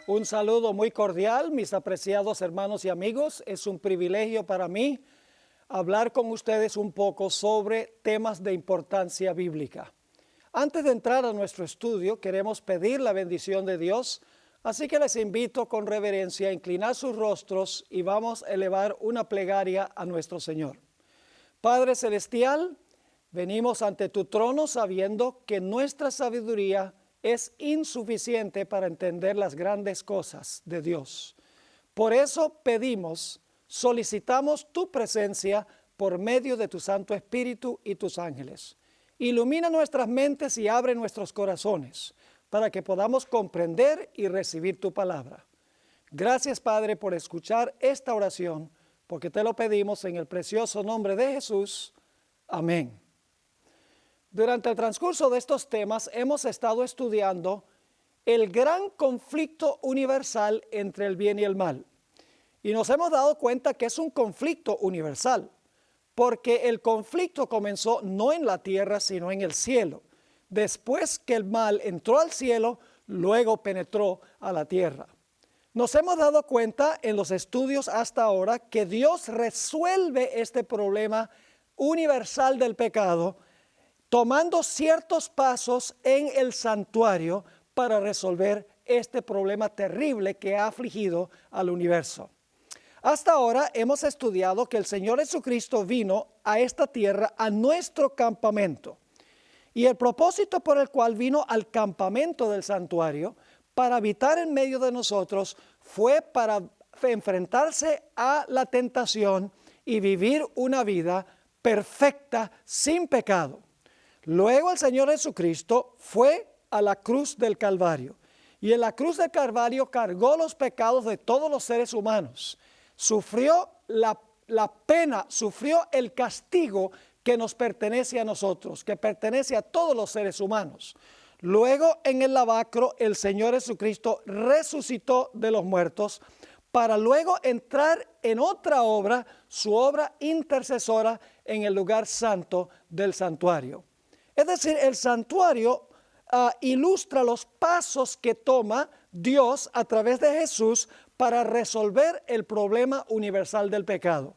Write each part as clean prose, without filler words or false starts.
Un saludo muy cordial, mis apreciados hermanos y amigos. Es un privilegio para mí hablar con ustedes un poco sobre temas de importancia bíblica. Antes de entrar a nuestro estudio, queremos pedir la bendición de Dios, así que les invito con reverencia a inclinar sus rostros y vamos a elevar una plegaria a nuestro Señor. Padre Celestial, venimos ante tu trono sabiendo que nuestra sabiduría es insuficiente para entender las grandes cosas de Dios. Por eso pedimos, solicitamos tu presencia por medio de tu Santo Espíritu y tus ángeles. Ilumina nuestras mentes y abre nuestros corazones para que podamos comprender y recibir tu palabra. Gracias, Padre, por escuchar esta oración, porque te lo pedimos en el precioso nombre de Jesús. Amén. Durante el transcurso de estos temas hemos estado estudiando el gran conflicto universal entre el bien y el mal. Y nos hemos dado cuenta que es un conflicto universal, porque el conflicto comenzó no en la tierra, sino en el cielo. Después que el mal entró al cielo, luego penetró a la tierra. Nos hemos dado cuenta en los estudios hasta ahora que Dios resuelve este problema universal del pecado tomando ciertos pasos en el santuario para resolver este problema terrible que ha afligido al universo. Hasta ahora hemos estudiado que el Señor Jesucristo vino a esta tierra, a nuestro campamento. Y el propósito por el cual vino al campamento del santuario, para habitar en medio de nosotros, fue para enfrentarse a la tentación y vivir una vida perfecta, sin pecado. Luego el Señor Jesucristo fue a la cruz del Calvario y en la cruz del Calvario cargó los pecados de todos los seres humanos. Sufrió la pena, sufrió el castigo que nos pertenece a nosotros, que pertenece a todos los seres humanos. Luego en el lavacro el Señor Jesucristo resucitó de los muertos para luego entrar en otra obra, su obra intercesora en el lugar santo del santuario. Es decir, el santuario ilustra los pasos que toma Dios a través de Jesús para resolver el problema universal del pecado.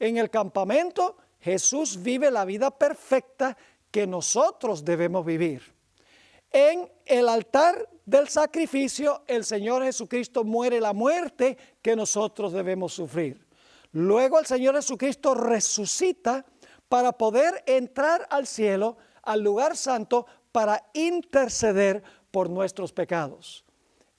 En el campamento, Jesús vive la vida perfecta que nosotros debemos vivir. En el altar del sacrificio, el Señor Jesucristo muere la muerte que nosotros debemos sufrir. Luego el Señor Jesucristo resucita para poder entrar al cielo, al lugar santo, para interceder por nuestros pecados.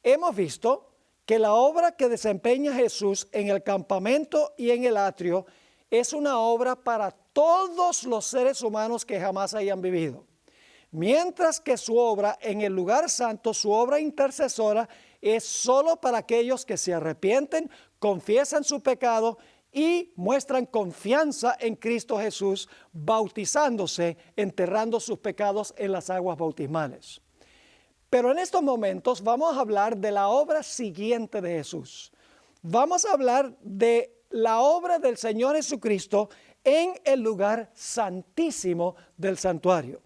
Hemos visto que la obra que desempeña Jesús en el campamento y en el atrio es una obra para todos los seres humanos que jamás hayan vivido. Mientras que su obra en el lugar santo, su obra intercesora, es solo para aquellos que se arrepienten, confiesan su pecado y muestran confianza en Cristo Jesús, bautizándose, enterrando sus pecados en las aguas bautismales. Pero en estos momentos vamos a hablar de la obra siguiente de Jesús. Vamos a hablar de la obra del Señor Jesucristo en el lugar santísimo del santuario.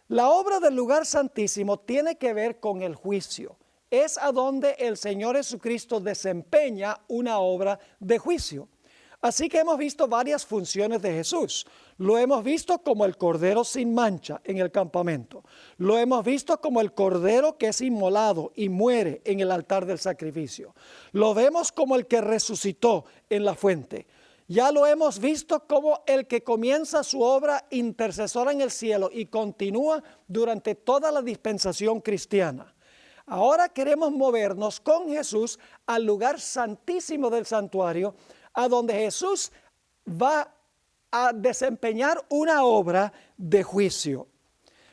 La obra del lugar santísimo tiene que ver con el juicio. Es a donde el Señor Jesucristo desempeña una obra de juicio. Así que hemos visto varias funciones de Jesús. Lo hemos visto como el cordero sin mancha en el campamento. Lo hemos visto como el cordero que es inmolado y muere en el altar del sacrificio. Lo vemos como el que resucitó en la fuente. Ya lo hemos visto como el que comienza su obra intercesora en el cielo y continúa durante toda la dispensación cristiana. Ahora queremos movernos con Jesús al lugar santísimo del santuario, a donde Jesús va a desempeñar una obra de juicio.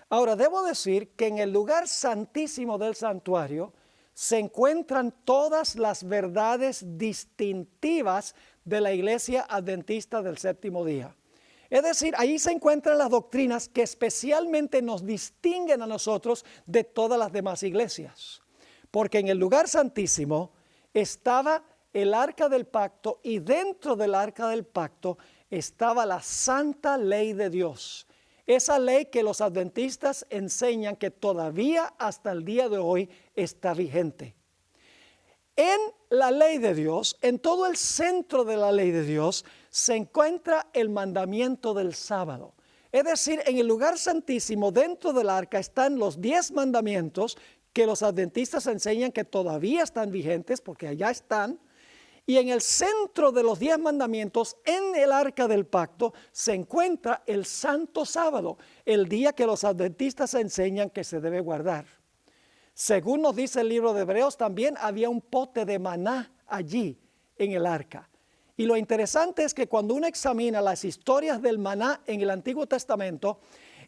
Ahora, debo decir que en el lugar santísimo del santuario se encuentran todas las verdades distintivas de la Iglesia Adventista del Séptimo Día. Es decir, ahí se encuentran las doctrinas que especialmente nos distinguen a nosotros de todas las demás iglesias. Porque en el lugar santísimo estaba el arca del pacto y dentro del arca del pacto estaba la santa ley de Dios. Esa ley que los adventistas enseñan que todavía hasta el día de hoy está vigente. En la ley de Dios, en todo el centro de la ley de Dios, se encuentra el mandamiento del sábado. Es decir, en el lugar santísimo, dentro del arca, están los 10 mandamientos que los adventistas enseñan que todavía están vigentes, porque allá están. Y en el centro de los 10 mandamientos, en el arca del pacto, se encuentra el santo sábado, el día que los adventistas enseñan que se debe guardar. Según nos dice el libro de Hebreos, también había un pote de maná allí en el arca. Y lo interesante es que cuando uno examina las historias del maná en el Antiguo Testamento,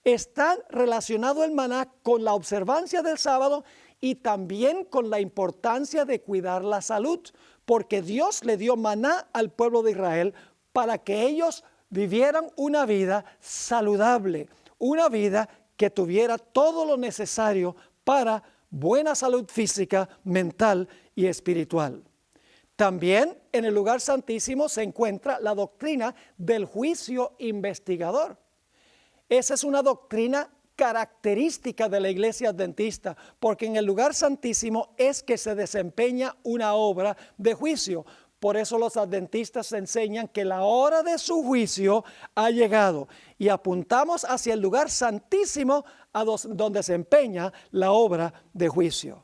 está relacionado el maná con la observancia del sábado y también con la importancia de cuidar la salud, porque Dios le dio maná al pueblo de Israel para que ellos vivieran una vida saludable, una vida que tuviera todo lo necesario para buena salud física, mental y espiritual. También en el lugar santísimo se encuentra la doctrina del juicio investigador. Esa es una doctrina característica de la iglesia adventista, porque en el lugar santísimo es que se desempeña una obra de juicio. Por eso los adventistas enseñan que la hora de su juicio ha llegado y apuntamos hacia el lugar santísimo donde se empeña la obra de juicio.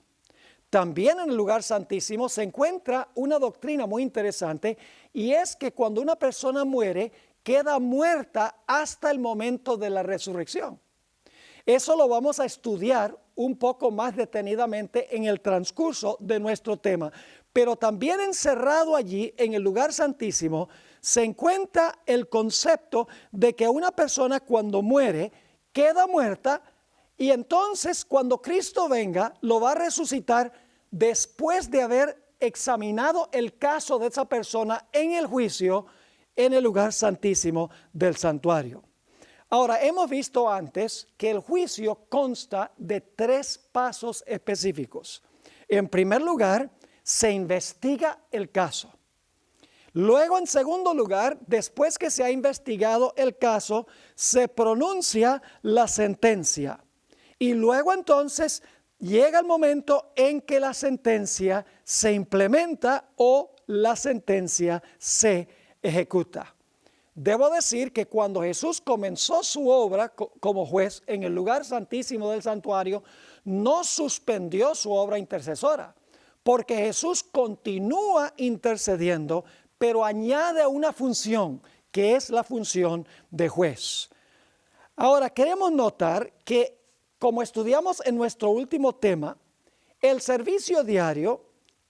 También en el lugar santísimo se encuentra una doctrina muy interesante, y es que cuando una persona muere, queda muerta hasta el momento de la resurrección. Eso lo vamos a estudiar un poco más detenidamente en el transcurso de nuestro tema. Pero también encerrado allí en el lugar santísimo se encuentra el concepto de que una persona cuando muere queda muerta, y entonces cuando Cristo venga lo va a resucitar después de haber examinado el caso de esa persona en el juicio en el lugar santísimo del santuario. Ahora, hemos visto antes que el juicio consta de 3 pasos específicos. En primer lugar, se investiga el caso. Luego, en segundo lugar, después que se ha investigado el caso, se pronuncia la sentencia. Y luego entonces llega el momento en que la sentencia se implementa o la sentencia se ejecuta. Debo decir que cuando Jesús comenzó su obra como juez en el lugar santísimo del santuario, no suspendió su obra intercesora, porque Jesús continúa intercediendo, pero añade una función, que es la función de juez. Ahora, queremos notar que, como estudiamos en nuestro último tema, el servicio diario,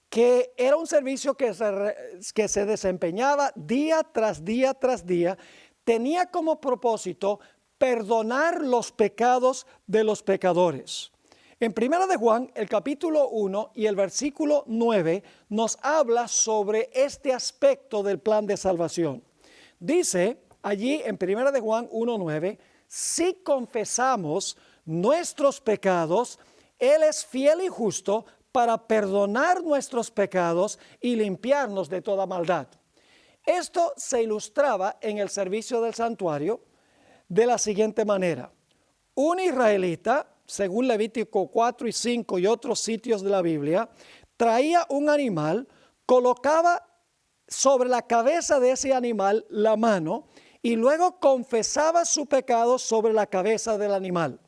que era un servicio que se desempeñaba día tras día tras día, tenía como propósito perdonar los pecados de los pecadores. En 1 de Juan, el capítulo 1 y el versículo 9 nos habla sobre este aspecto del plan de salvación. Dice allí en 1 de Juan 1:9, si confesamos nuestros pecados, Él es fiel y justo para perdonar nuestros pecados y limpiarnos de toda maldad. Esto se ilustraba en el servicio del santuario de la siguiente manera. Un israelita, según Levítico 4 y 5 y otros sitios de la Biblia, traía un animal, colocaba sobre la cabeza de ese animal la mano y luego confesaba su pecado sobre la cabeza del animal.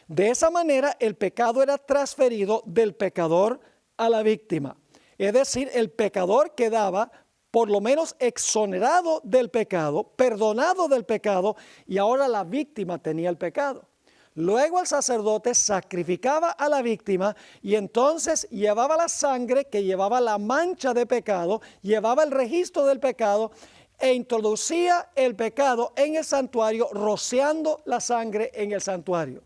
De esa manera el pecado era transferido del pecador a la víctima. Es decir, el pecador quedaba por lo menos exonerado del pecado, perdonado del pecado, y ahora la víctima tenía el pecado. Luego el sacerdote sacrificaba a la víctima y entonces llevaba la sangre que llevaba la mancha de pecado, llevaba el registro del pecado e introducía el pecado en el santuario, rociando la sangre en el santuario.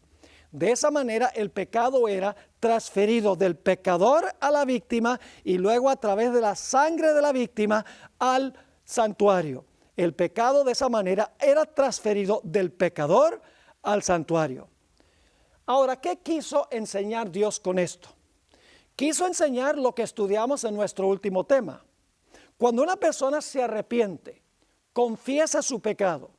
De esa manera el pecado era transferido del pecador a la víctima y luego a través de la sangre de la víctima al santuario. El pecado de esa manera era transferido del pecador al santuario. Ahora, ¿qué quiso enseñar Dios con esto? Quiso enseñar lo que estudiamos en nuestro último tema. Cuando una persona se arrepiente, confiesa su pecado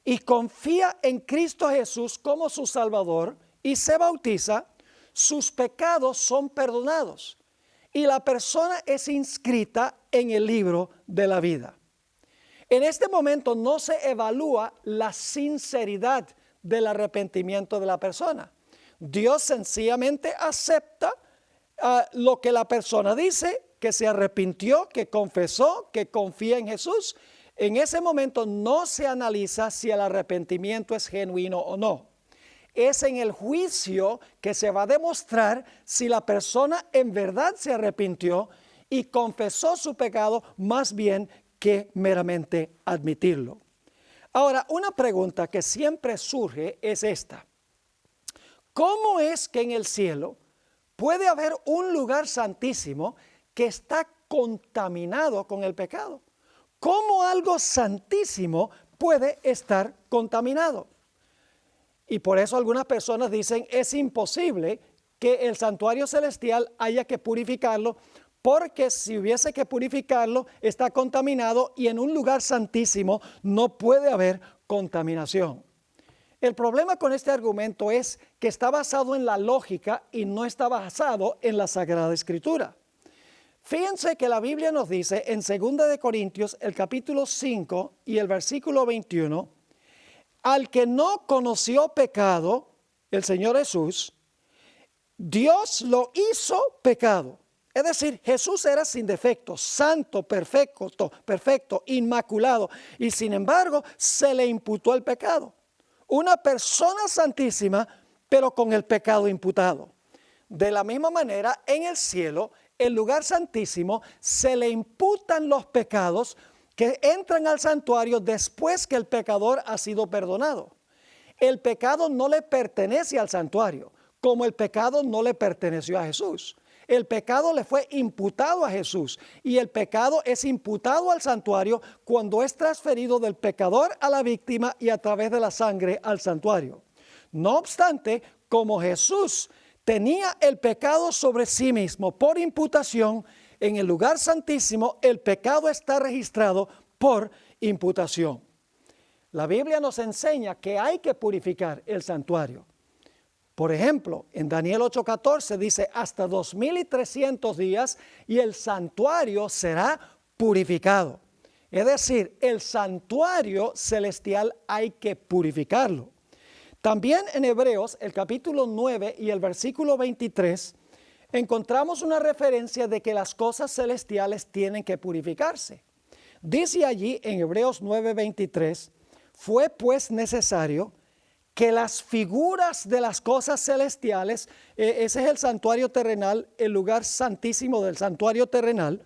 y confía en Cristo Jesús como su Salvador y se bautiza, sus pecados son perdonados. y la persona es inscrita en el libro de la vida. En este momento no se evalúa la sinceridad del arrepentimiento de la persona. Dios sencillamente acepta lo que la persona dice, que se arrepintió, que confesó, que confía en Jesús. En ese momento no se analiza si el arrepentimiento es genuino o no. Es en el juicio que se va a demostrar si la persona en verdad se arrepintió y confesó su pecado más bien que meramente admitirlo. Ahora, una pregunta que siempre surge es esta. ¿Cómo es que en el cielo puede haber un lugar santísimo que está contaminado con el pecado? ¿Cómo algo santísimo puede estar contaminado? Y por eso algunas personas dicen es imposible que el santuario celestial haya que purificarlo, porque si hubiese que purificarlo está contaminado y en un lugar santísimo no puede haber contaminación. El problema con este argumento es que está basado en la lógica y no está basado en la Sagrada Escritura. Fíjense que la Biblia nos dice en 2 de Corintios, el capítulo 5 y el versículo 21, al que no conoció pecado, el Señor Jesús, Dios lo hizo pecado. Es decir, Jesús era sin defecto, santo, perfecto, inmaculado, y sin embargo se le imputó el pecado. Una persona santísima, pero con el pecado imputado. De la misma manera, en el cielo, el lugar santísimo, se le imputan los pecados que entran al santuario después que el pecador ha sido perdonado. El pecado no le pertenece al santuario, como el pecado no le perteneció a Jesús. El pecado le fue imputado a Jesús y el pecado es imputado al santuario cuando es transferido del pecador a la víctima y a través de la sangre al santuario. No obstante, como Jesús tenía el pecado sobre sí mismo por imputación, en el lugar santísimo el pecado está registrado por imputación. La Biblia nos enseña que hay que purificar el santuario. Por ejemplo, en Daniel 8:14 dice hasta 2300 días y el santuario será purificado. Es decir, el santuario celestial hay que purificarlo. También en Hebreos, el capítulo 9 y el versículo 23, encontramos una referencia de que las cosas celestiales tienen que purificarse. Dice allí en Hebreos 9:23, fue pues necesario que las figuras de las cosas celestiales, ese es el santuario terrenal, el lugar santísimo del santuario terrenal,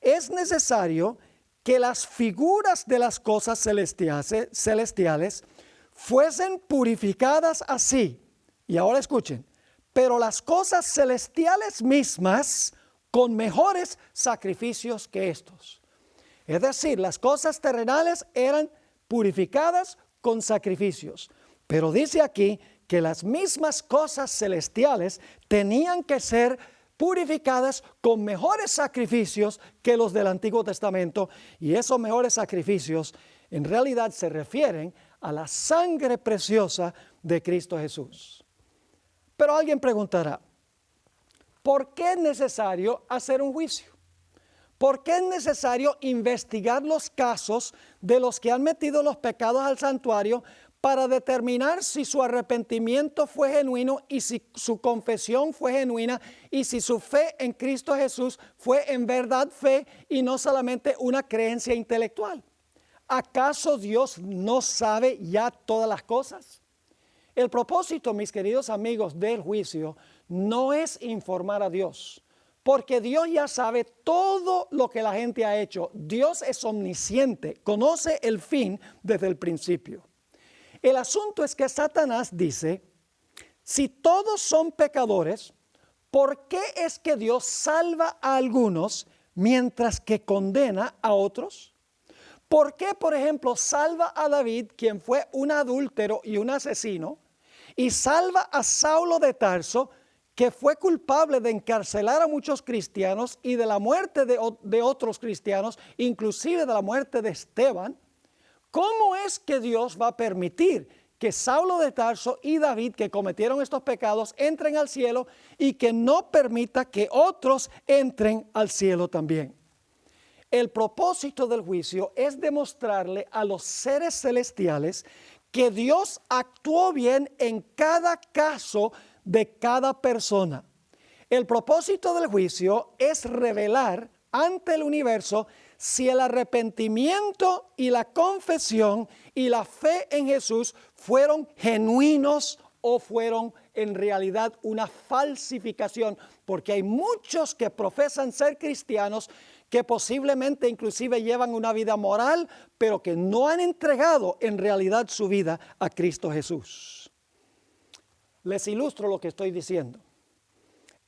es necesario que las figuras de las cosas celestiales fuesen purificadas así. Y ahora escuchen, pero las cosas celestiales mismas con mejores sacrificios que estos. Es decir, las cosas terrenales eran purificadas con sacrificios. Pero dice aquí que las mismas cosas celestiales tenían que ser purificadas con mejores sacrificios que los del Antiguo Testamento. Y esos mejores sacrificios en realidad se refieren a la sangre preciosa de Cristo Jesús. Pero alguien preguntará, ¿por qué es necesario hacer un juicio? ¿Por qué es necesario investigar los casos de los que han metido los pecados al santuario para determinar si su arrepentimiento fue genuino y si su confesión fue genuina y si su fe en Cristo Jesús fue en verdad fe y no solamente una creencia intelectual? ¿Acaso Dios no sabe ya todas las cosas? El propósito, mis queridos amigos, del juicio no es informar a Dios, porque Dios ya sabe todo lo que la gente ha hecho. Dios es omnisciente, conoce el fin desde el principio. El asunto es que Satanás dice, si todos son pecadores, ¿por qué es que Dios salva a algunos mientras que condena a otros? ¿Por qué, por ejemplo, salva a David, quien fue un adúltero y un asesino, y salva a Saulo de Tarso, que fue culpable de encarcelar a muchos cristianos y de la muerte de otros cristianos, inclusive de la muerte de Esteban? ¿Cómo es que Dios va a permitir que Saulo de Tarso y David, que cometieron estos pecados, entren al cielo y que no permita que otros entren al cielo también. El propósito del juicio es demostrarle a los seres celestiales que Dios actuó bien en cada caso de cada persona. El propósito del juicio es revelar ante el universo si el arrepentimiento y la confesión y la fe en Jesús fueron genuinos o fueron en realidad una falsificación, porque hay muchos que profesan ser cristianos que posiblemente inclusive llevan una vida moral, pero que no han entregado en realidad su vida a Cristo Jesús. Les ilustro lo que estoy diciendo.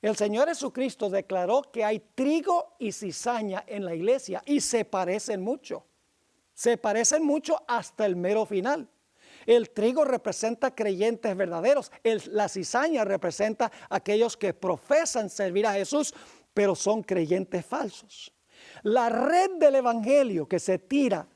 El Señor Jesucristo declaró que hay trigo y cizaña en la iglesia y se parecen mucho. Se parecen mucho hasta el mero final. El trigo representa creyentes verdaderos. La cizaña representa aquellos que profesan servir a Jesús, pero son creyentes falsos. La red del evangelio que se tira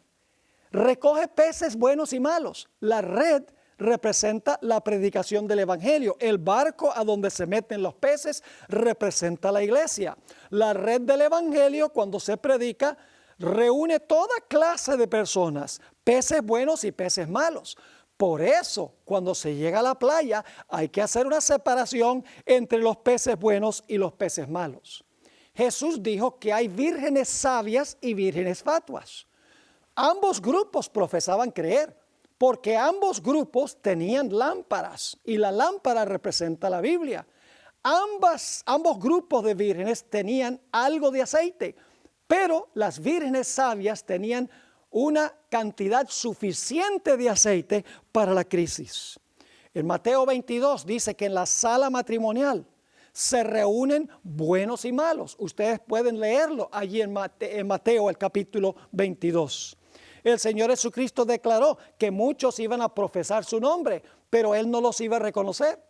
recoge peces buenos y malos. La red representa la predicación del evangelio. El barco a donde se meten los peces representa la iglesia. La red del evangelio, cuando se predica, reúne toda clase de personas, peces buenos y peces malos. Por eso, cuando se llega a la playa, hay que hacer una separación entre los peces buenos y los peces malos. Jesús dijo que hay vírgenes sabias y vírgenes fatuas. Ambos grupos profesaban creer, porque ambos grupos tenían lámparas y la lámpara representa la Biblia. Ambos grupos de vírgenes tenían algo de aceite, pero las vírgenes sabias tenían una cantidad suficiente de aceite para la crisis. En Mateo 22 dice que en la sala matrimonial se reúnen buenos y malos. Ustedes pueden leerlo allí en Mateo, el capítulo 22. El Señor Jesucristo declaró que muchos iban a profesar su nombre, pero Él no los iba a reconocer.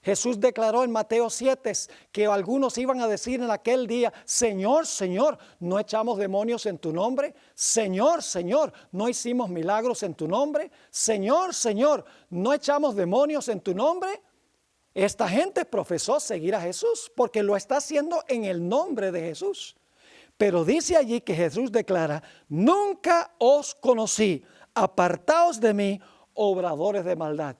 Jesús declaró en Mateo 7 que algunos iban a decir en aquel día: Señor, Señor, ¿no echamos demonios en tu nombre? Señor, Señor, ¿no hicimos milagros en tu nombre? Señor, Señor, ¿no echamos demonios en tu nombre? Esta gente profesó seguir a Jesús porque lo está haciendo en el nombre de Jesús. Pero dice allí que Jesús declara: nunca os conocí, apartaos de mí, obradores de maldad.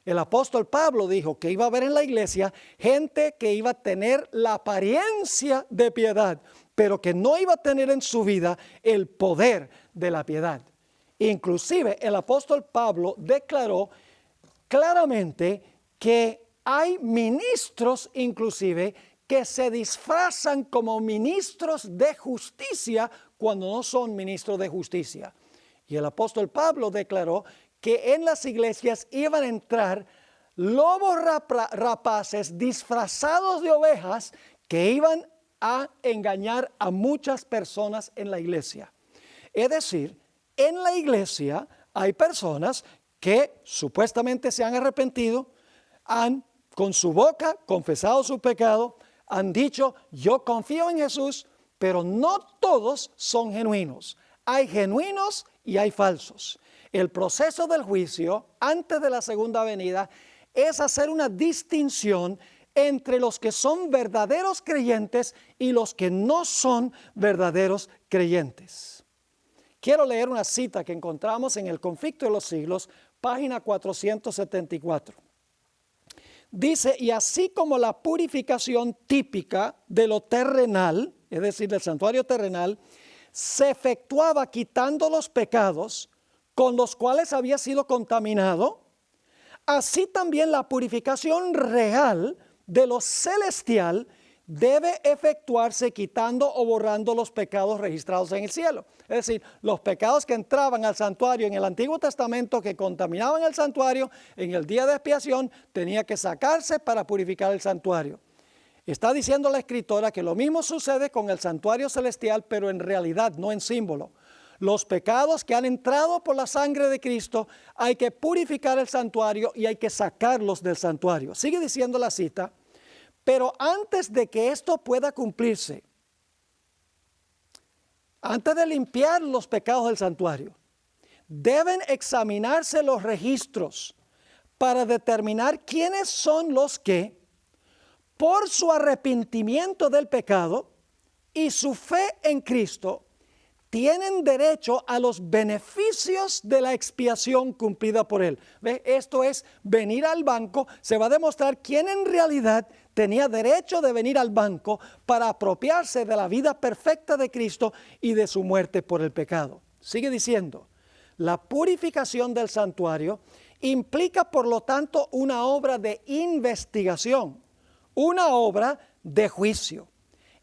El apóstol Pablo dijo que iba a haber en la iglesia gente que iba a tener la apariencia de piedad, pero que no iba a tener en su vida el poder de la piedad. Inclusive el apóstol Pablo declaró claramente que hay ministros inclusive que se disfrazan como ministros de justicia cuando no son ministros de justicia. Y el apóstol Pablo declaró que en las iglesias iban a entrar lobos rapaces disfrazados de ovejas que iban a engañar a muchas personas en la iglesia. Es decir, en la iglesia hay personas que supuestamente se han arrepentido, han con su boca confesado su pecado, han dicho: yo confío en Jesús, pero no todos son genuinos. Hay genuinos y hay falsos. El proceso del juicio antes de la segunda venida es hacer una distinción entre los que son verdaderos creyentes y los que no son verdaderos creyentes. Quiero leer una cita que encontramos en El Conflicto de los Siglos, página 474. Dice: y así como la purificación típica de lo terrenal, es decir, del santuario terrenal, se efectuaba quitando los pecados con los cuales había sido contaminado, así también la purificación real de lo celestial debe efectuarse quitando o borrando los pecados registrados en el cielo. Es decir, los pecados que entraban al santuario en el Antiguo Testamento que contaminaban el santuario, en el día de expiación tenía que sacarse para purificar el santuario. Está diciendo la escritora que lo mismo sucede con el santuario celestial, pero en realidad, no en símbolo. Los pecados que han entrado por la sangre de Cristo, hay que purificar el santuario y hay que sacarlos del santuario. Sigue diciendo la cita: pero antes de que esto pueda cumplirse, antes de limpiar los pecados del santuario, deben examinarse los registros para determinar quiénes son los que, por su arrepentimiento del pecado y su fe en Cristo, tienen derecho a los beneficios de la expiación cumplida por Él. ¿Ve? Esto es venir al banco. Se va a demostrar quién en realidad tenía derecho de venir al banco para apropiarse de la vida perfecta de Cristo y de su muerte por el pecado. Sigue diciendo, la purificación del santuario implica por lo tanto una obra de investigación, una obra de juicio.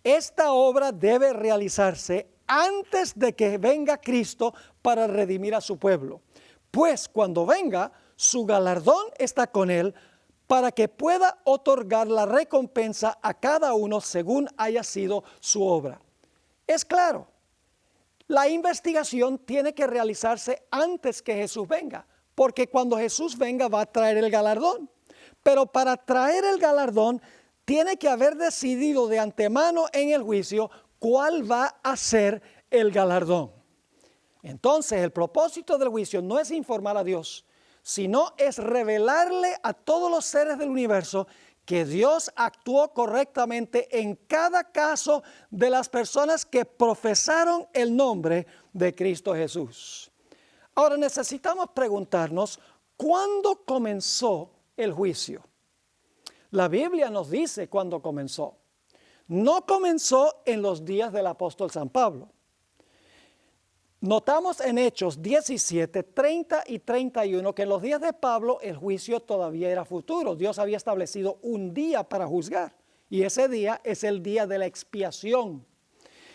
Esta obra debe realizarse antes de que venga Cristo para redimir a su pueblo. Pues cuando venga, su galardón está con Él para que pueda otorgar la recompensa a cada uno según haya sido su obra. Es claro, la investigación tiene que realizarse antes que Jesús venga, porque cuando Jesús venga va a traer el galardón. Pero para traer el galardón tiene que haber decidido de antemano en el juicio cuál va a ser el galardón. Entonces, el propósito del juicio no es informar a Dios, sino es revelarle a todos los seres del universo que Dios actuó correctamente en cada caso de las personas que profesaron el nombre de Cristo Jesús. Ahora necesitamos preguntarnos, ¿cuándo comenzó el juicio? La Biblia nos dice cuándo comenzó. No comenzó en los días del apóstol San Pablo. Notamos en Hechos 17, 30 y 31 que en los días de Pablo el juicio todavía era futuro. Dios había establecido un día para juzgar y ese día es el día de la expiación.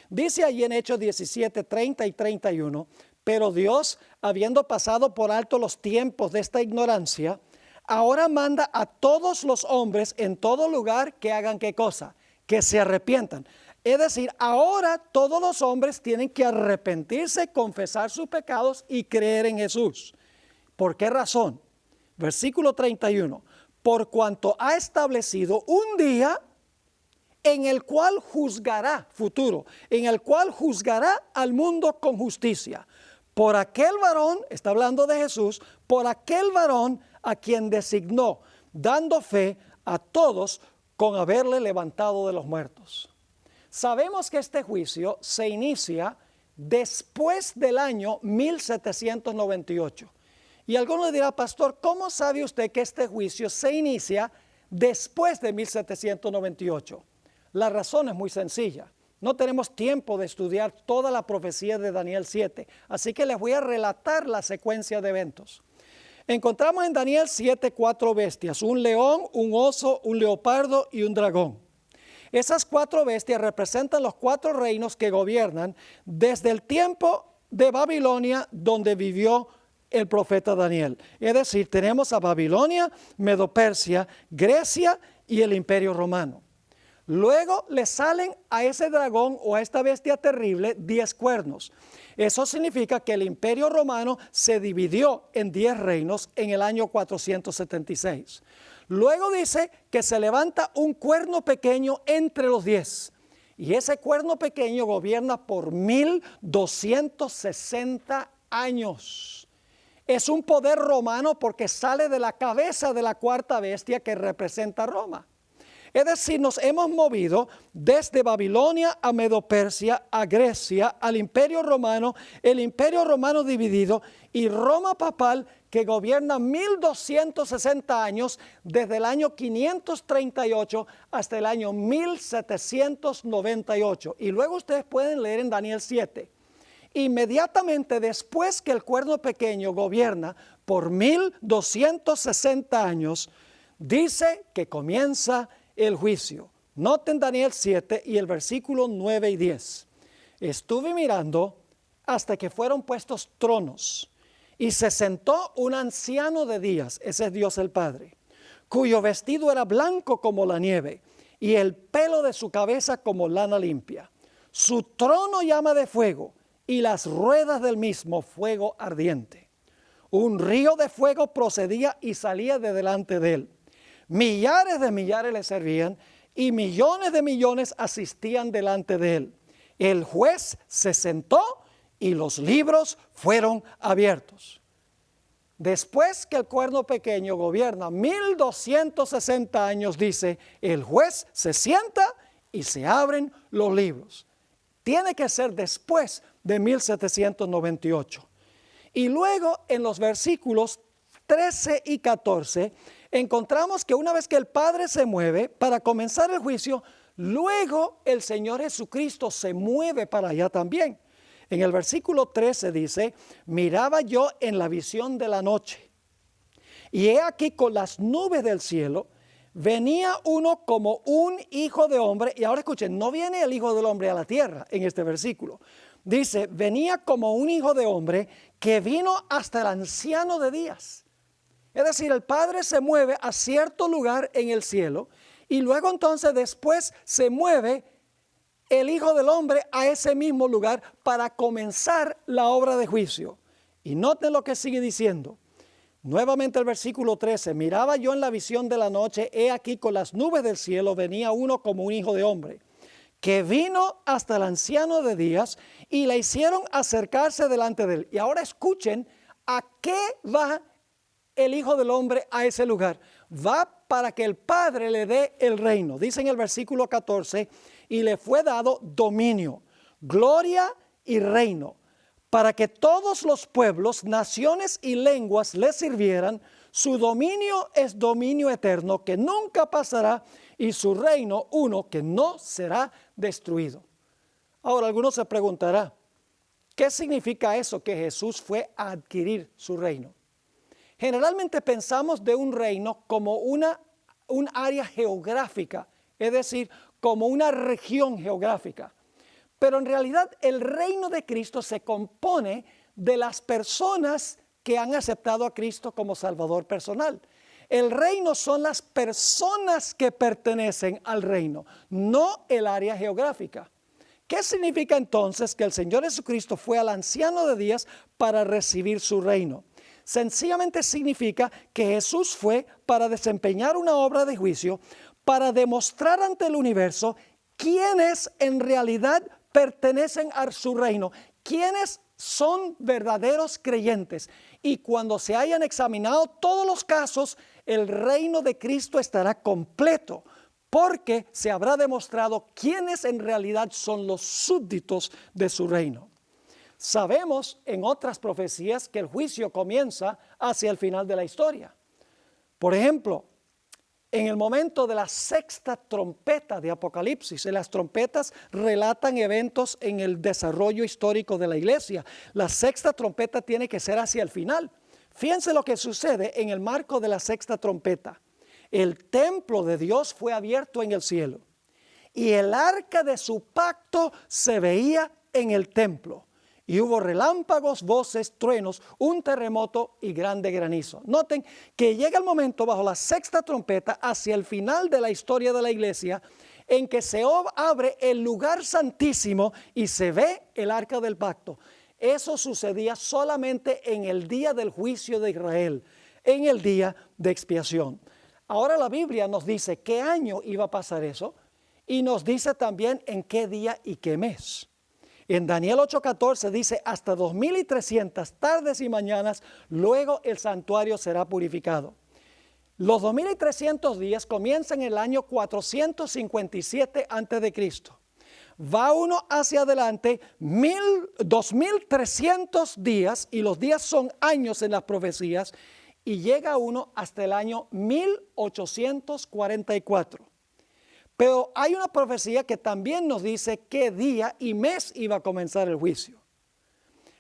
Dice allí en Hechos 17, 30 y 31, pero Dios, habiendo pasado por alto los tiempos de esta ignorancia, ahora manda a todos los hombres en todo lugar que hagan ¿qué cosa? Que se arrepientan. Es decir, ahora todos los hombres tienen que arrepentirse, confesar sus pecados y creer en Jesús. ¿Por qué razón? Versículo 31. Por cuanto ha establecido un día en el cual juzgará, futuro, en el cual juzgará al mundo con justicia. Por aquel varón, está hablando de Jesús, por aquel varón a quien designó, dando fe a todos con haberle levantado de los muertos. Sabemos que este juicio se inicia después del año 1798. Y alguno dirá, pastor, ¿cómo sabe usted que este juicio se inicia después de 1798? La razón es muy sencilla. No tenemos tiempo de estudiar toda la profecía de Daniel 7, así que les voy a relatar la secuencia de eventos. Encontramos en Daniel 7 4 bestias, un león, un oso, un leopardo y un dragón. Esas 4 bestias representan los 4 reinos que gobiernan desde el tiempo de Babilonia donde vivió el profeta Daniel. Es decir, tenemos a Babilonia, Medo-Persia, Grecia y el Imperio Romano. Luego le salen a ese dragón o a esta bestia terrible 10 cuernos. Eso significa que el Imperio Romano se dividió en 10 reinos en el año 476. Luego dice que se levanta un cuerno pequeño entre los 10. Y ese cuerno pequeño gobierna por 1260 años. Es un poder romano porque sale de la cabeza de la 4ª bestia que representa Roma. Es decir, nos hemos movido desde Babilonia a Medo-Persia, a Grecia, al Imperio Romano, el Imperio Romano dividido y Roma papal que gobierna 1260 años desde el año 538 hasta el año 1798. Y luego ustedes pueden leer en Daniel 7. Inmediatamente después que el cuerno pequeño gobierna por 1260 años, dice que comienza el juicio. Noten Daniel 7 y el versículo 9 y 10. Estuve mirando hasta que fueron puestos tronos y se sentó un anciano de días, ese es Dios el Padre, cuyo vestido era blanco como la nieve y el pelo de su cabeza como lana limpia. Su trono llama de fuego y las ruedas del mismo fuego ardiente. Un río de fuego procedía y salía de delante de él. Millares de millares le servían y millones de millones asistían delante de él. El juez se sentó y los libros fueron abiertos. Después que el cuerno pequeño gobierna 1260 años, dice, el juez se sienta y se abren los libros. Tiene que ser después de 1798. Y luego en los versículos 13 y 14 encontramos que una vez que el Padre se mueve para comenzar el juicio, luego el Señor Jesucristo se mueve para allá también. En el versículo 13 dice, miraba yo en la visión de la noche, y he aquí con las nubes del cielo, venía uno como un hijo de hombre. Y ahora escuchen, no viene el hijo del hombre a la tierra en este versículo. Dice, venía como un hijo de hombre que vino hasta el anciano de días. Es decir, el Padre se mueve a cierto lugar en el cielo, y luego entonces después se mueve el Hijo del Hombre a ese mismo lugar para comenzar la obra de juicio. Y noten lo que sigue diciendo. Nuevamente el versículo 13. Miraba yo en la visión de la noche, he aquí con las nubes del cielo venía uno como un hijo de hombre, que vino hasta el anciano de días y le hicieron acercarse delante de él. Y ahora escuchen a qué va el Hijo del Hombre a ese lugar. Va para que el Padre le dé el reino. Dice en el versículo 14, y le fue dado dominio, gloria y reino, para que todos los pueblos, naciones y lenguas le sirvieran. Su dominio es dominio eterno que nunca pasará, y su reino uno que no será destruido. Ahora algunos se preguntará, ¿qué significa eso que Jesús fue a adquirir su reino? Generalmente pensamos de un reino como un área geográfica, es decir, como una región geográfica. Pero en realidad el reino de Cristo se compone de las personas que han aceptado a Cristo como Salvador personal. El reino son las personas que pertenecen al reino, no el área geográfica. ¿Qué significa entonces que el Señor Jesucristo fue al anciano de días para recibir su reino? Sencillamente significa que Jesús fue para desempeñar una obra de juicio, para demostrar ante el universo quiénes en realidad pertenecen a su reino, quiénes son verdaderos creyentes. Y cuando se hayan examinado todos los casos, el reino de Cristo estará completo, porque se habrá demostrado quiénes en realidad son los súbditos de su reino. Sabemos en otras profecías que el juicio comienza hacia el final de la historia. Por ejemplo, en el momento de la sexta trompeta de Apocalipsis, las trompetas relatan eventos en el desarrollo histórico de la iglesia. La sexta trompeta tiene que ser hacia el final. Fíjense lo que sucede en el marco de la sexta trompeta. El templo de Dios fue abierto en el cielo, y el arca de su pacto se veía en el templo. Y hubo relámpagos, voces, truenos, un terremoto y grande granizo. Noten que llega el momento bajo la sexta trompeta, hacia el final de la historia de la iglesia, en que se abre el lugar santísimo y se ve el arca del pacto. Eso sucedía solamente en el día del juicio de Israel, en el día de expiación. Ahora la Biblia nos dice qué año iba a pasar eso, y nos dice también en qué día y qué mes. En Daniel 8:14 dice, hasta 2300 tardes y mañanas, luego el santuario será purificado. Los 2300 días comienzan en el año 457 a.C. Va uno hacia adelante 2300 días, y los días son años en las profecías, y llega uno hasta el año 1844. Pero hay una profecía que también nos dice qué día y mes iba a comenzar el juicio.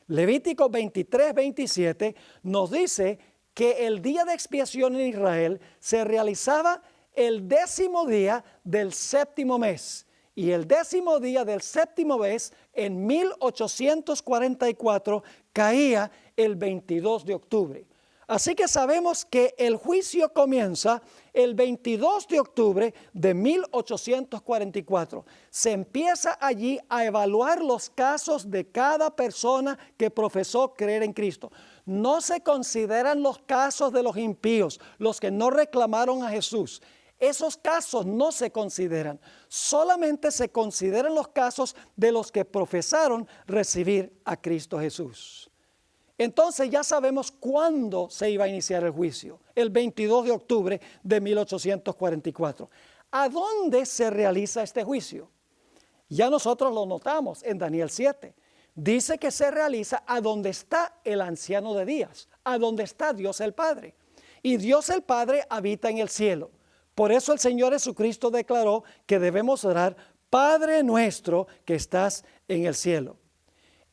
Levítico 23:27 nos dice que el día de expiación en Israel se realizaba el 10º día del 7º mes. Y el 10º día del 7º mes, en 1844, caía el 22 de octubre. Así que sabemos que el juicio comienza el 22 de octubre de 1844. Se empieza allí a evaluar los casos de cada persona que profesó creer en Cristo. No se consideran los casos de los impíos, los que no reclamaron a Jesús. Esos casos no se consideran. Solamente se consideran los casos de los que profesaron recibir a Cristo Jesús. Entonces ya sabemos cuándo se iba a iniciar el juicio, el 22 de octubre de 1844. ¿A dónde se realiza este juicio? Ya nosotros lo notamos en Daniel 7. Dice que se realiza a donde está el anciano de días, a donde está Dios el Padre. Y Dios el Padre habita en el cielo. Por eso el Señor Jesucristo declaró que debemos orar, Padre nuestro que estás en el cielo.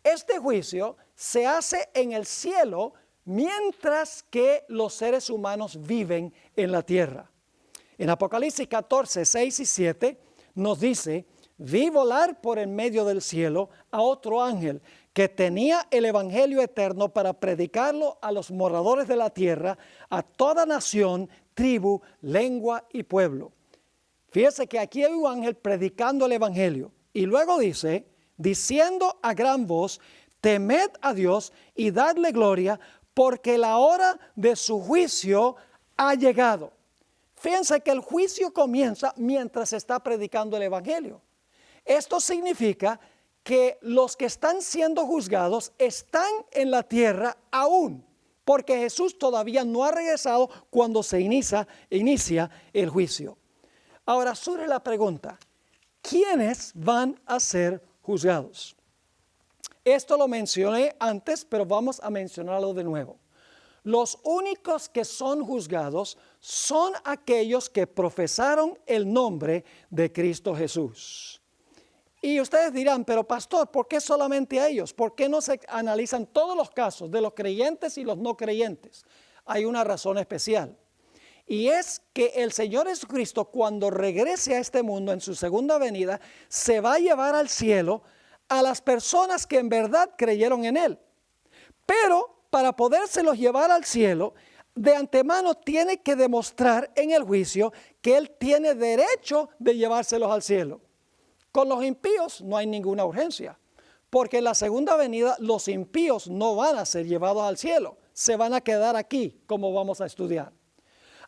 Este juicio se hace en el cielo mientras que los seres humanos viven en la tierra. En Apocalipsis 14, 6 y 7 nos dice, vi volar por en medio del cielo a otro ángel que tenía el evangelio eterno para predicarlo a los moradores de la tierra, a toda nación, tribu, lengua y pueblo. Fíjese que aquí hay un ángel predicando el evangelio y luego dice, diciendo a gran voz, temed a Dios y dadle gloria, porque la hora de su juicio ha llegado. Fíjense que el juicio comienza mientras se está predicando el evangelio. Esto significa que los que están siendo juzgados están en la tierra aún, porque Jesús todavía no ha regresado cuando se inicia el juicio. Ahora surge la pregunta, ¿quiénes van a ser juzgados? Esto lo mencioné antes, pero vamos a mencionarlo de nuevo. Los únicos que son juzgados son aquellos que profesaron el nombre de Cristo Jesús. Y ustedes dirán, pero pastor, ¿por qué solamente a ellos? ¿Por qué no se analizan todos los casos de los creyentes y los no creyentes? Hay una razón especial. Y es que el Señor Jesucristo, cuando regrese a este mundo en su segunda venida, se va a llevar al cielo a las personas que en verdad creyeron en Él. Pero para podérselos llevar al cielo, de antemano tiene que demostrar en el juicio que Él tiene derecho de llevárselos al cielo. Con los impíos no hay ninguna urgencia, porque en la segunda venida los impíos no van a ser llevados al cielo, se van a quedar aquí, como vamos a estudiar.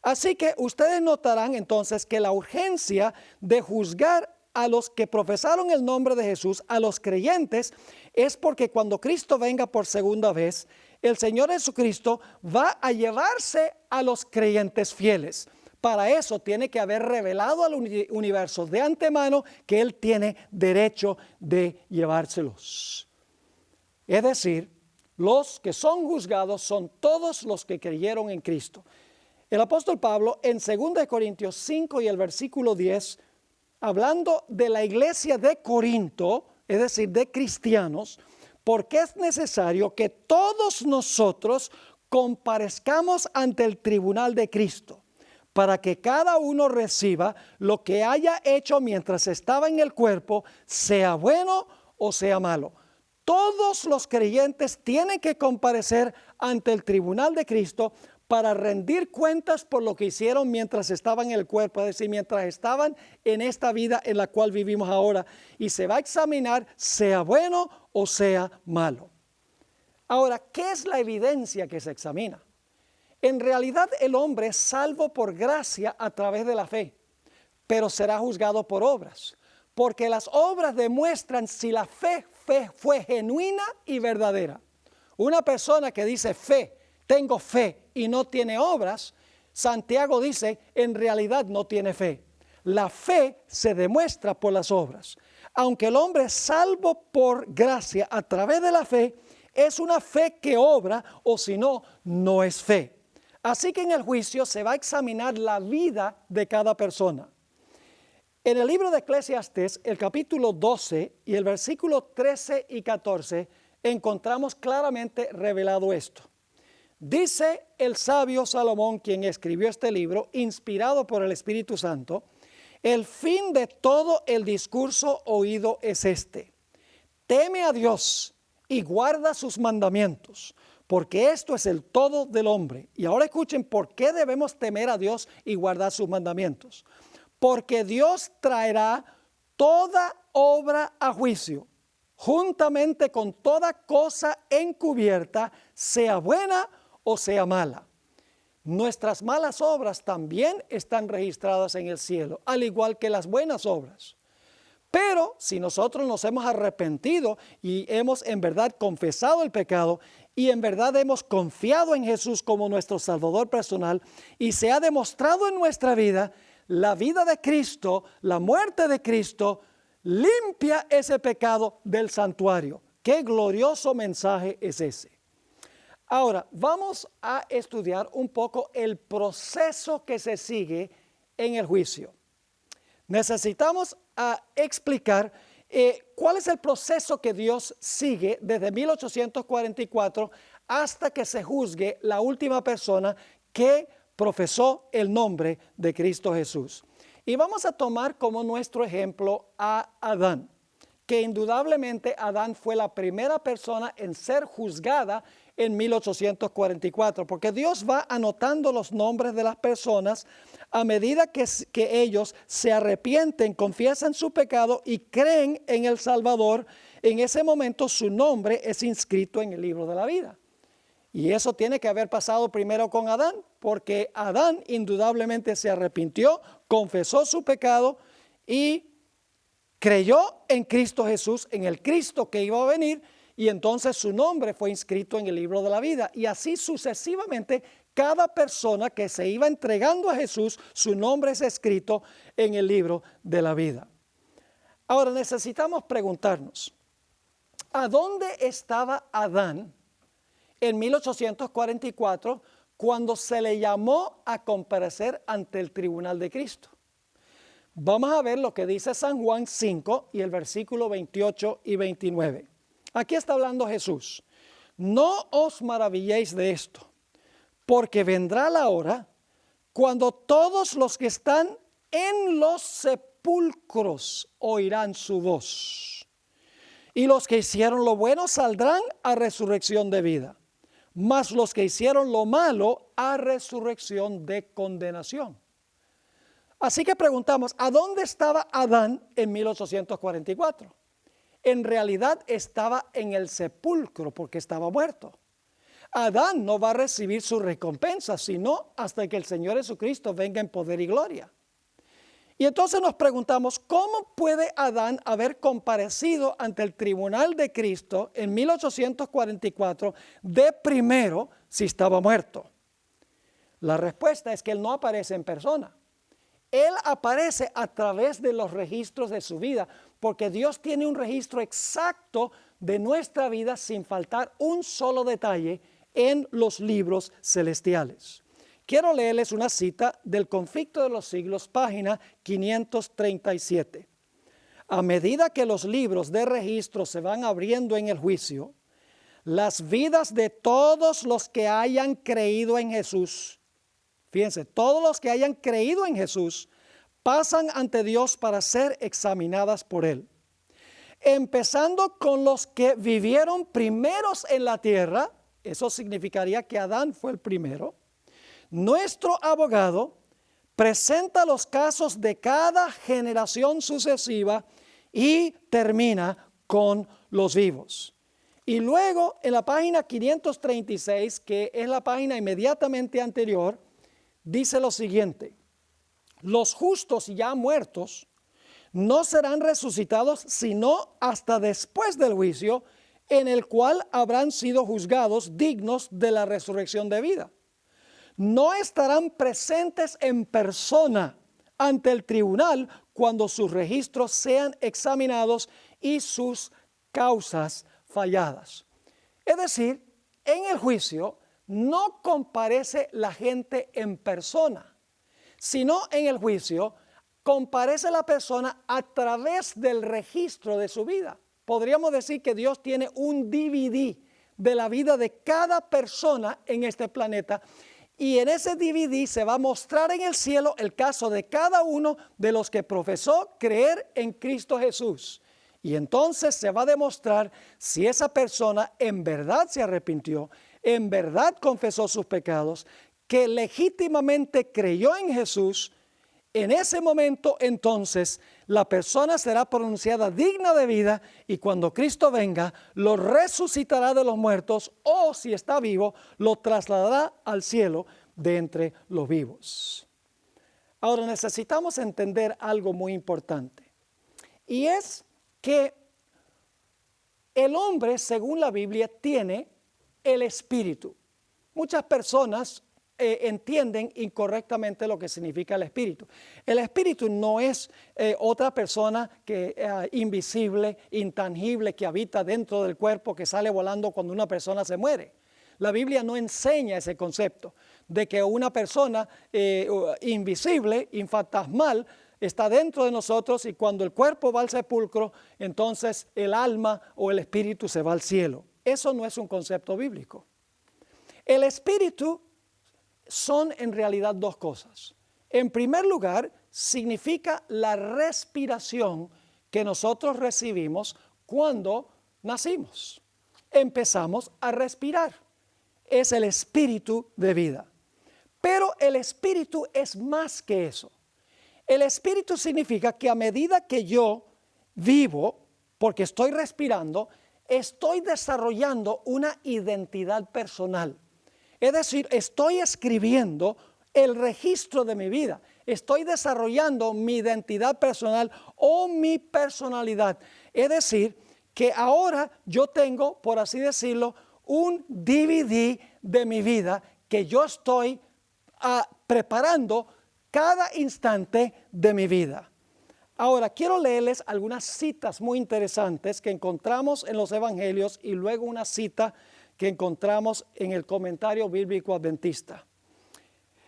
Así que ustedes notarán entonces que la urgencia de juzgar a los que profesaron el nombre de Jesús, a los creyentes, es porque cuando Cristo venga por segunda vez, el Señor Jesucristo va a llevarse a los creyentes fieles. Para eso tiene que haber revelado al universo de antemano que Él tiene derecho de llevárselos. Es decir, los que son juzgados son todos los que creyeron en Cristo. El apóstol Pablo en 2 Corintios 5 y el versículo 10, hablando de la iglesia de Corinto, es decir, de cristianos, porque es necesario que todos nosotros comparezcamos ante el tribunal de Cristo, para que cada uno reciba lo que haya hecho mientras estaba en el cuerpo, sea bueno o sea malo. Todos los creyentes tienen que comparecer ante el tribunal de Cristo para rendir cuentas por lo que hicieron mientras estaban en el cuerpo, es decir, mientras estaban en esta vida en la cual vivimos ahora, y se va a examinar sea bueno o sea malo. Ahora, ¿qué es la evidencia que se examina? En realidad el hombre es salvo por gracia a través de la fe, pero será juzgado por obras, porque las obras demuestran si la fe fue genuina y verdadera. Una persona que dice tengo fe y no tiene obras, Santiago dice, en realidad no tiene fe. La fe se demuestra por las obras. Aunque el hombre es salvo por gracia a través de la fe, es una fe que obra, o si no, no es fe. Así que en el juicio se va a examinar la vida de cada persona. En el libro de Eclesiastés, el capítulo 12 y el versículo 13 y 14, encontramos claramente revelado esto. Dice el sabio Salomón, quien escribió este libro, inspirado por el Espíritu Santo, el fin de todo el discurso oído es este: teme a Dios y guarda sus mandamientos, porque esto es el todo del hombre. Y ahora escuchen por qué debemos temer a Dios y guardar sus mandamientos. Porque Dios traerá toda obra a juicio, juntamente con toda cosa encubierta, sea buena o sea mala. Nuestras malas obras también están registradas en el cielo, al igual que las buenas obras. Pero si nosotros nos hemos arrepentido y hemos en verdad confesado el pecado y en verdad hemos confiado en Jesús como nuestro Salvador personal y se ha demostrado en nuestra vida, la vida de Cristo, la muerte de Cristo, limpia ese pecado del santuario. ¡Qué glorioso mensaje es ese! Ahora, vamos a estudiar un poco el proceso que se sigue en el juicio. Necesitamos explicar cuál es el proceso que Dios sigue desde 1844 hasta que se juzgue la última persona que profesó el nombre de Cristo Jesús. Y vamos a tomar como nuestro ejemplo a Adán, que indudablemente Adán fue la primera persona en ser juzgada en 1844, porque Dios va anotando los nombres de las personas a medida que ellos se arrepienten, confiesan su pecado y creen en el Salvador. En ese momento su nombre es inscrito en el libro de la vida. Y eso tiene que haber pasado primero con Adán, porque Adán indudablemente se arrepintió, confesó su pecado y creyó en Cristo Jesús, en el Cristo que iba a venir, y entonces su nombre fue inscrito en el libro de la vida. Y así sucesivamente, cada persona que se iba entregando a Jesús, su nombre es escrito en el libro de la vida. Ahora necesitamos preguntarnos, ¿a dónde estaba Adán en 1844 cuando se le llamó a comparecer ante el tribunal de Cristo? Vamos a ver lo que dice San Juan 5 y el versículo 28 y 29. Aquí está hablando Jesús. No os maravilléis de esto, porque vendrá la hora cuando todos los que están en los sepulcros oirán su voz. Y los que hicieron lo bueno saldrán a resurrección de vida, mas los que hicieron lo malo a resurrección de condenación. Así que preguntamos, ¿a dónde estaba Adán en 1844? En realidad estaba en el sepulcro porque estaba muerto. Adán no va a recibir su recompensa, sino hasta que el Señor Jesucristo venga en poder y gloria. Y entonces nos preguntamos, ¿cómo puede Adán haber comparecido ante el tribunal de Cristo en 1844 de primero si estaba muerto? La respuesta es que él no aparece en persona. Él aparece a través de los registros de su vida, porque Dios tiene un registro exacto de nuestra vida sin faltar un solo detalle en los libros celestiales. Quiero leerles una cita del Conflicto de los Siglos, página 537. A medida que los libros de registro se van abriendo en el juicio, las vidas de todos los que hayan creído en Jesús, fíjense, todos los que hayan creído en Jesús pasan ante Dios para ser examinadas por Él. Empezando con los que vivieron primeros en la tierra, eso significaría que Adán fue el primero. Nuestro abogado presenta los casos de cada generación sucesiva y termina con los vivos. Y luego en la página 536, que es la página inmediatamente anterior, dice lo siguiente: los justos ya muertos no serán resucitados sino hasta después del juicio, en el cual habrán sido juzgados dignos de la resurrección de vida. No estarán presentes en persona ante el tribunal cuando sus registros sean examinados y sus causas falladas. Es decir, en el juicio no comparece la gente en persona, sino en el juicio comparece la persona a través del registro de su vida. Podríamos decir que Dios tiene un DVD de la vida de cada persona en este planeta, y en ese DVD se va a mostrar en el cielo el caso de cada uno de los que profesó creer en Cristo Jesús. Y entonces se va a demostrar si esa persona en verdad se arrepintió, en verdad confesó sus pecados, que legítimamente creyó en Jesús. En ese momento entonces la persona será pronunciada digna de vida, y cuando Cristo venga lo resucitará de los muertos, o si está vivo lo trasladará al cielo de entre los vivos. Ahora necesitamos entender algo muy importante. y es que el hombre, según la Biblia, tiene el espíritu. Muchas personas entienden incorrectamente lo que significa el espíritu. El espíritu no es otra persona que invisible, intangible, que habita dentro del cuerpo, que sale volando cuando una persona se muere. La Biblia no enseña ese concepto de que una persona invisible, infantasmal, está dentro de nosotros y cuando el cuerpo va al sepulcro, entonces el alma o el espíritu se va al cielo. Eso no es un concepto bíblico. El espíritu son en realidad dos cosas. En primer lugar, significa la respiración que nosotros recibimos cuando nacimos. Empezamos a respirar. Es el espíritu de vida. Pero el espíritu es más que eso. El espíritu significa que a medida que yo vivo, porque estoy respirando, estoy desarrollando una identidad personal. Es decir, estoy escribiendo el registro de mi vida. Estoy desarrollando mi identidad personal o mi personalidad. Es decir, que ahora yo tengo, por así decirlo, un DVD de mi vida que yo estoy preparando cada instante de mi vida. Ahora, quiero leerles algunas citas muy interesantes que encontramos en los evangelios y luego una cita que encontramos en el comentario bíblico adventista.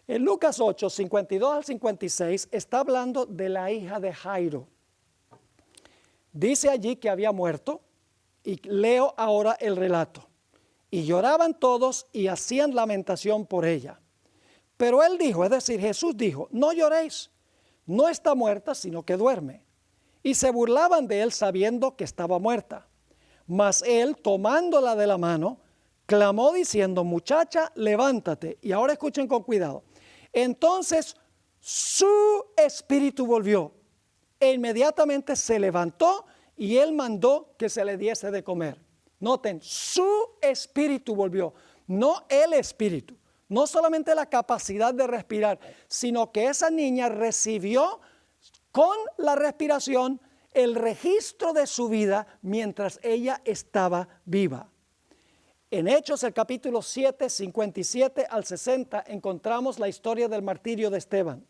En Lucas 8, 52 al 56 está hablando de la hija de Jairo. Dice allí que había muerto y leo ahora el relato. Y lloraban todos y hacían lamentación por ella. Pero él dijo, es decir, Jesús dijo, no lloréis, no está muerta, sino que duerme. Y se burlaban de él sabiendo que estaba muerta. Mas él, tomándola de la mano, clamó diciendo, muchacha, levántate. Y ahora escuchen con cuidado. Entonces su espíritu volvió e inmediatamente se levantó y él mandó que se le diese de comer. Noten, su espíritu volvió, no el espíritu. No solamente la capacidad de respirar, sino que esa niña recibió con la respiración el registro de su vida mientras ella estaba viva. En Hechos, el capítulo 7, 57 al 60, encontramos la historia del martirio de Esteban.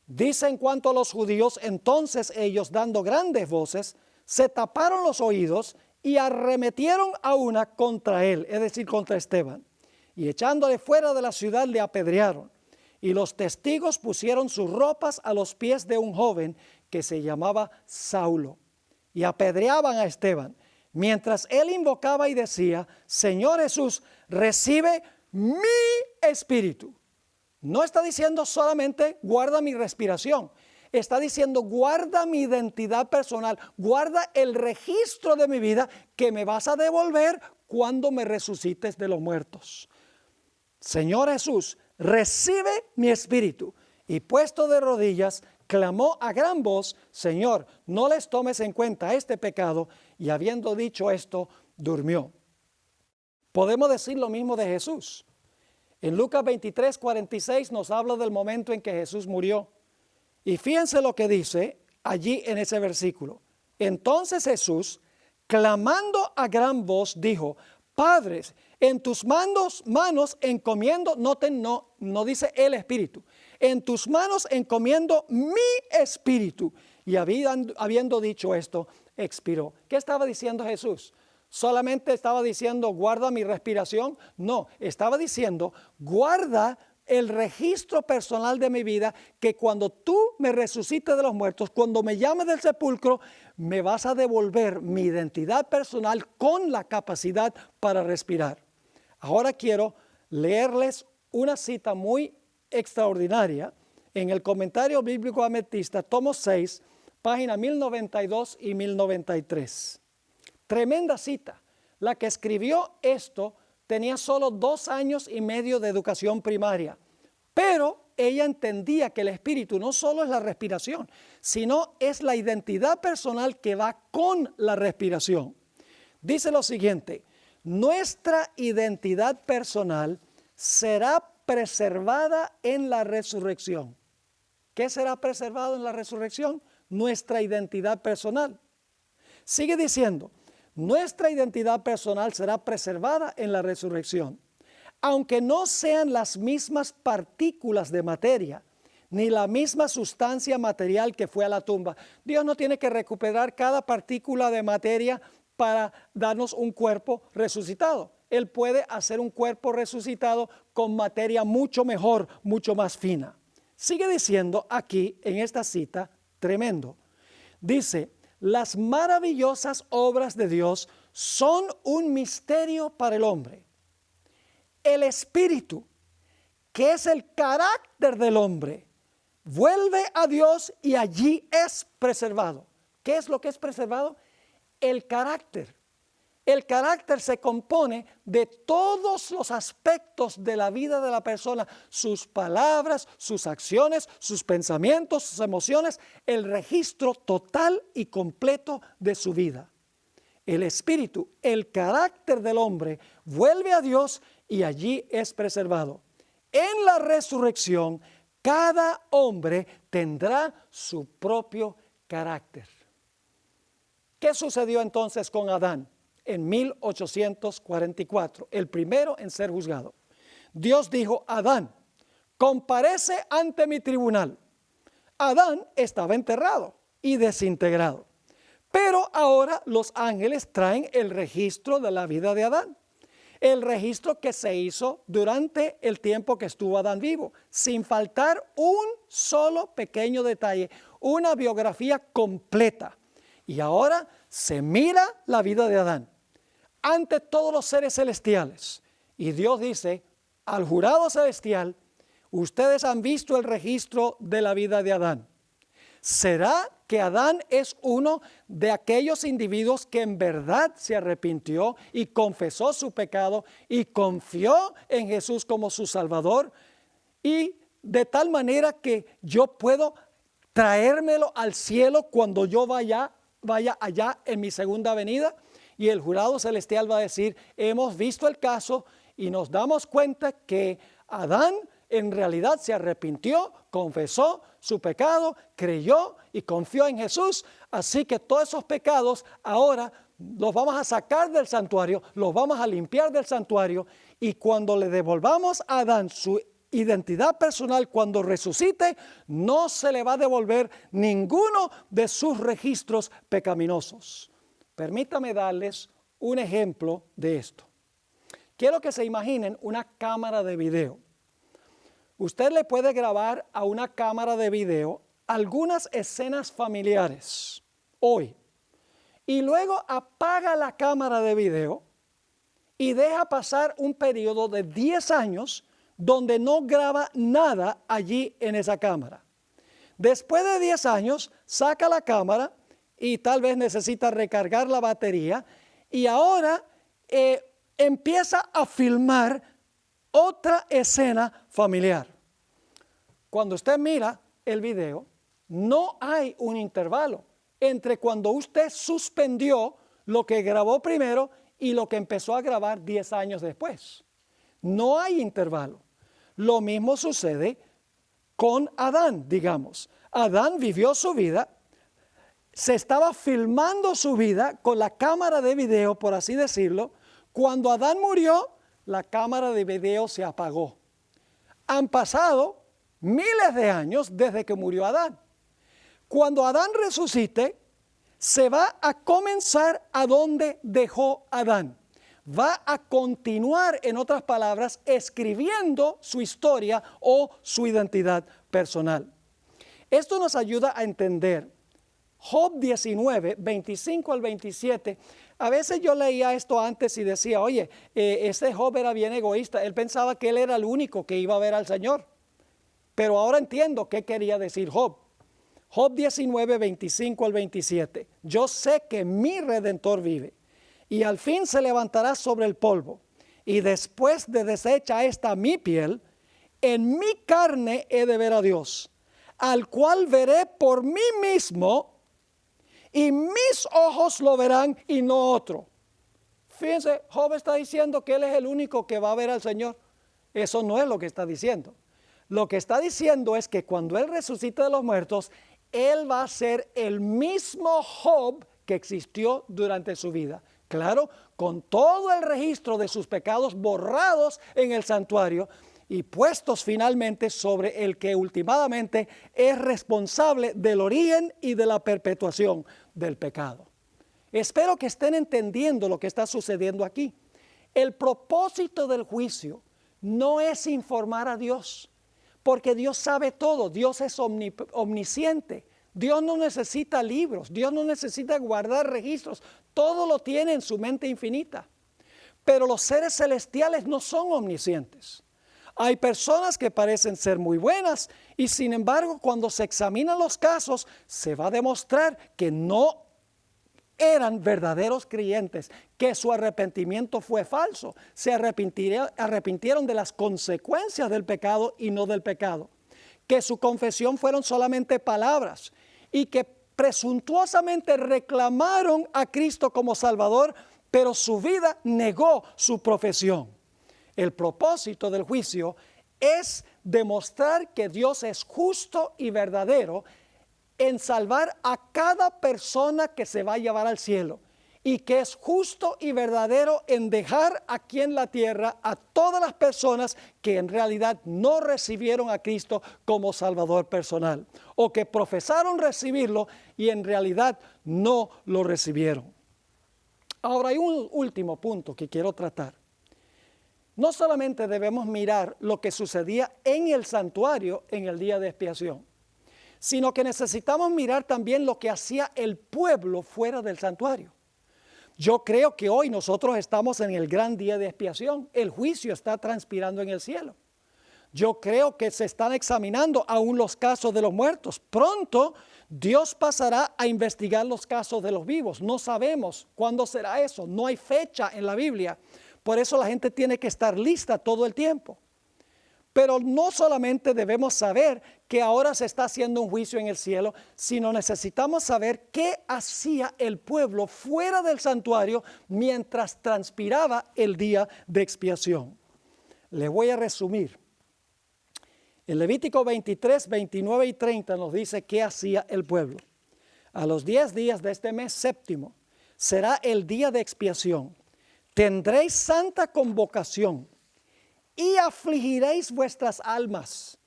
Dice en cuanto a los judíos, entonces ellos, dando grandes voces, se taparon los oídos y arremetieron a una contra él, es decir, contra Esteban. Y echándole fuera de la ciudad le apedrearon. Y los testigos pusieron sus ropas a los pies de un joven que se llamaba Saulo. Y apedreaban a Esteban, mientras él invocaba y decía, Señor Jesús, recibe mi espíritu. No está diciendo solamente guarda mi respiración. Está diciendo guarda mi identidad personal, guarda el registro de mi vida que me vas a devolver cuando me resucites de los muertos. Señor Jesús, recibe mi espíritu. Y puesto de rodillas, clamó a gran voz, Señor, no les tomes en cuenta este pecado. Y habiendo dicho esto, durmió. Podemos decir lo mismo de Jesús. En Lucas 23, 46 nos habla del momento en que Jesús murió. Y fíjense lo que dice allí en ese versículo. Entonces Jesús, clamando a gran voz, dijo, Padre, en tus manos encomiendo, noten, no dice el espíritu, en tus manos encomiendo mi espíritu. Y habiendo dicho esto, expiró. ¿Qué estaba diciendo Jesús? ¿Solamente estaba diciendo guarda mi respiración? No, estaba diciendo guarda el registro personal de mi vida, que cuando tú me resucites de los muertos, cuando me llames del sepulcro, me vas a devolver mi identidad personal con la capacidad para respirar. Ahora quiero leerles una cita muy extraordinaria en el comentario bíblico adventista, tomo 6, página 1092 y 1093. Tremenda cita. La que escribió esto tenía solo 2 años y medio de educación primaria, pero ella entendía que el espíritu no solo es la respiración, sino es la identidad personal que va con la respiración. Dice lo siguiente, nuestra identidad personal será preservada en la resurrección. ¿Qué será preservado en la resurrección? nuestra identidad personal. Sigue diciendo, nuestra identidad personal será preservada en la resurrección, aunque no sean las mismas partículas de materia, ni la misma sustancia material que fue a la tumba. Dios no tiene que recuperar cada partícula de materia para darnos un cuerpo resucitado. Él puede hacer un cuerpo resucitado con materia mucho mejor, mucho más fina. Sigue diciendo aquí en esta cita, tremendo. Dice, las maravillosas obras de Dios son un misterio para el hombre. El espíritu, que es el carácter del hombre, vuelve a Dios y allí es preservado. ¿Qué es lo que es preservado? El carácter. El carácter se compone de todos los aspectos de la vida de la persona, sus palabras, sus acciones, sus pensamientos, sus emociones, el registro total y completo de su vida. El espíritu, el carácter del hombre, vuelve a Dios y allí es preservado. En la resurrección, cada hombre tendrá su propio carácter. ¿Qué sucedió entonces con Adán? En 1844, el primero en ser juzgado. Dios dijo, Adán, comparece ante mi tribunal. Adán estaba enterrado y desintegrado. Pero ahora los ángeles traen el registro de la vida de Adán. El registro que se hizo durante el tiempo que estuvo Adán vivo, sin faltar un solo pequeño detalle, una biografía completa. Y ahora se mira la vida de Adán ante todos los seres celestiales. Y Dios dice al jurado celestial, ustedes han visto el registro de la vida de Adán. ¿Será que Adán es uno de aquellos individuos que en verdad se arrepintió y confesó su pecado y confió en Jesús como su Salvador? Y de tal manera que yo puedo traérmelo al cielo cuando yo vaya allá en mi segunda venida. Y el jurado celestial va a decir, hemos visto el caso y nos damos cuenta que Adán en realidad se arrepintió, confesó su pecado, creyó y confió en Jesús. Así que todos esos pecados ahora los vamos a sacar del santuario, los vamos a limpiar del santuario. Y cuando le devolvamos a Adán su identidad personal, cuando resucite, no se le va a devolver ninguno de sus registros pecaminosos. Permítame darles un ejemplo de esto. Quiero que se imaginen una cámara de video. Usted le puede grabar a una cámara de video algunas escenas familiares hoy y luego apaga la cámara de video y deja pasar un periodo de 10 años donde no graba nada allí en esa cámara. Después de 10 años, saca la cámara y tal vez necesita recargar la batería y ahora empieza a filmar otra escena familiar. Cuando usted mira el video, no hay un intervalo entre cuando usted suspendió lo que grabó primero y lo que empezó a grabar 10 años después. No hay intervalo. Lo mismo sucede con Adán, digamos. Adán vivió su vida, se estaba filmando su vida con la cámara de video, por así decirlo. Cuando Adán murió, la cámara de video se apagó. Han pasado miles de años desde que murió Adán. Cuando Adán resucite, se va a comenzar a donde dejó Adán. Va a continuar, en otras palabras, escribiendo su historia o su identidad personal. Esto nos ayuda a entender Job 19, 25 al 27. A veces yo leía esto antes y decía, oye, ese Job era bien egoísta. Él pensaba que él era el único que iba a ver al Señor. Pero ahora entiendo qué quería decir Job. Job 19, 25 al 27. Yo sé que mi Redentor vive y al fin se levantará sobre el polvo. Y después de deshecha esta mi piel, en mi carne he de ver a Dios, al cual veré por mí mismo, y mis ojos lo verán y no otro. Fíjense, Job está diciendo que él es el único que va a ver al Señor. Eso no es lo que está diciendo. Lo que está diciendo es que cuando él resucite de los muertos, él va a ser el mismo Job que existió durante su vida. Claro, con todo el registro de sus pecados borrados en el santuario y puestos finalmente sobre el que últimamente es responsable del origen y de la perpetuación del pecado. Espero que estén entendiendo lo que está sucediendo aquí. El propósito del juicio no es informar a Dios, porque Dios sabe todo, Dios es omnisciente. Dios no necesita libros, Dios no necesita guardar registros, todo lo tiene en su mente infinita. Pero los seres celestiales no son omniscientes. Hay personas que parecen ser muy buenas y sin embargo cuando se examinan los casos se va a demostrar que no eran verdaderos creyentes, que su arrepentimiento fue falso, se arrepintieron de las consecuencias del pecado y no del pecado, que su confesión fueron solamente palabras y que presuntuosamente reclamaron a Cristo como Salvador, pero su vida negó su profesión. El propósito del juicio es demostrar que Dios es justo y verdadero en salvar a cada persona que se va a llevar al cielo y que es justo y verdadero en dejar aquí en la tierra a todas las personas que en realidad no recibieron a Cristo como Salvador personal o que profesaron recibirlo y en realidad no lo recibieron. Ahora hay un último punto que quiero tratar. No solamente debemos mirar lo que sucedía en el santuario en el día de expiación, sino que necesitamos mirar también lo que hacía el pueblo fuera del santuario. Yo creo que hoy nosotros estamos en el gran día de expiación. El juicio está transpirando en el cielo. Yo creo que se están examinando aún los casos de los muertos. Pronto Dios pasará a investigar los casos de los vivos. No sabemos cuándo será eso. No hay fecha en la Biblia. Por eso la gente tiene que estar lista todo el tiempo. Pero no solamente debemos saber que ahora se está haciendo un juicio en el cielo, sino necesitamos saber qué hacía el pueblo fuera del santuario mientras transpiraba el día de expiación. Le voy a resumir. En Levítico 23, 29 y 30 nos dice qué hacía el pueblo. A los 10 días de este mes séptimo será el día de expiación. Tendréis santa convocación y afligiréis vuestras almas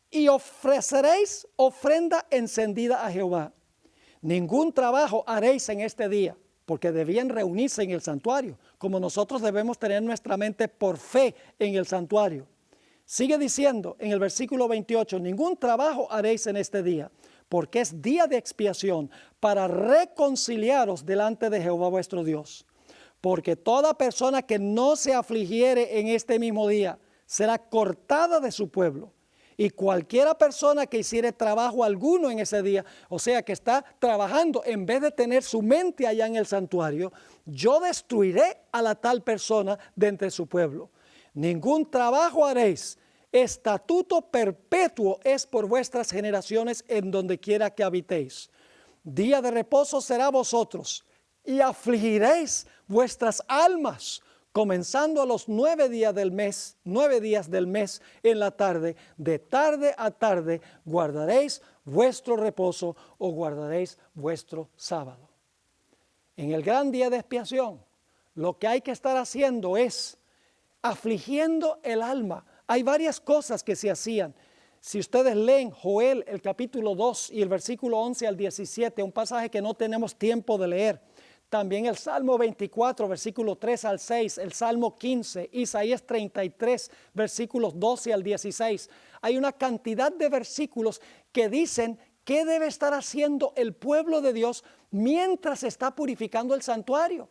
y ofreceréis ofrenda encendida a Jehová. Ningún trabajo haréis en este día, porque debían reunirse en el santuario, como nosotros debemos tener nuestra mente por fe en el santuario. Sigue diciendo en el versículo 28, ningún trabajo haréis en este día, porque es día de expiación para reconciliaros delante de Jehová vuestro Dios. Porque toda persona que no se afligiere en este mismo día será cortada de su pueblo. Y cualquiera persona que hiciere trabajo alguno en ese día, o sea que está trabajando en vez de tener su mente allá en el santuario, yo destruiré a la tal persona de entre su pueblo. Ningún trabajo haréis. Estatuto perpetuo es por vuestras generaciones en donde quiera que habitéis. Día de reposo será vosotros y afligiréis vuestras almas, comenzando a los 9 días del mes, 9 días del mes en la tarde, de tarde a tarde, guardaréis vuestro reposo o guardaréis vuestro sábado. En el gran día de expiación, lo que hay que estar haciendo es afligiendo el alma. Hay varias cosas que se hacían. Si ustedes leen Joel, el capítulo 2 y el versículo 11 al 17, un pasaje que no tenemos tiempo de leer. También el Salmo 24, versículo 3 al 6, el Salmo 15, Isaías 33, versículos 12 al 16. Hay una cantidad de versículos que dicen qué debe estar haciendo el pueblo de Dios mientras se está purificando el santuario.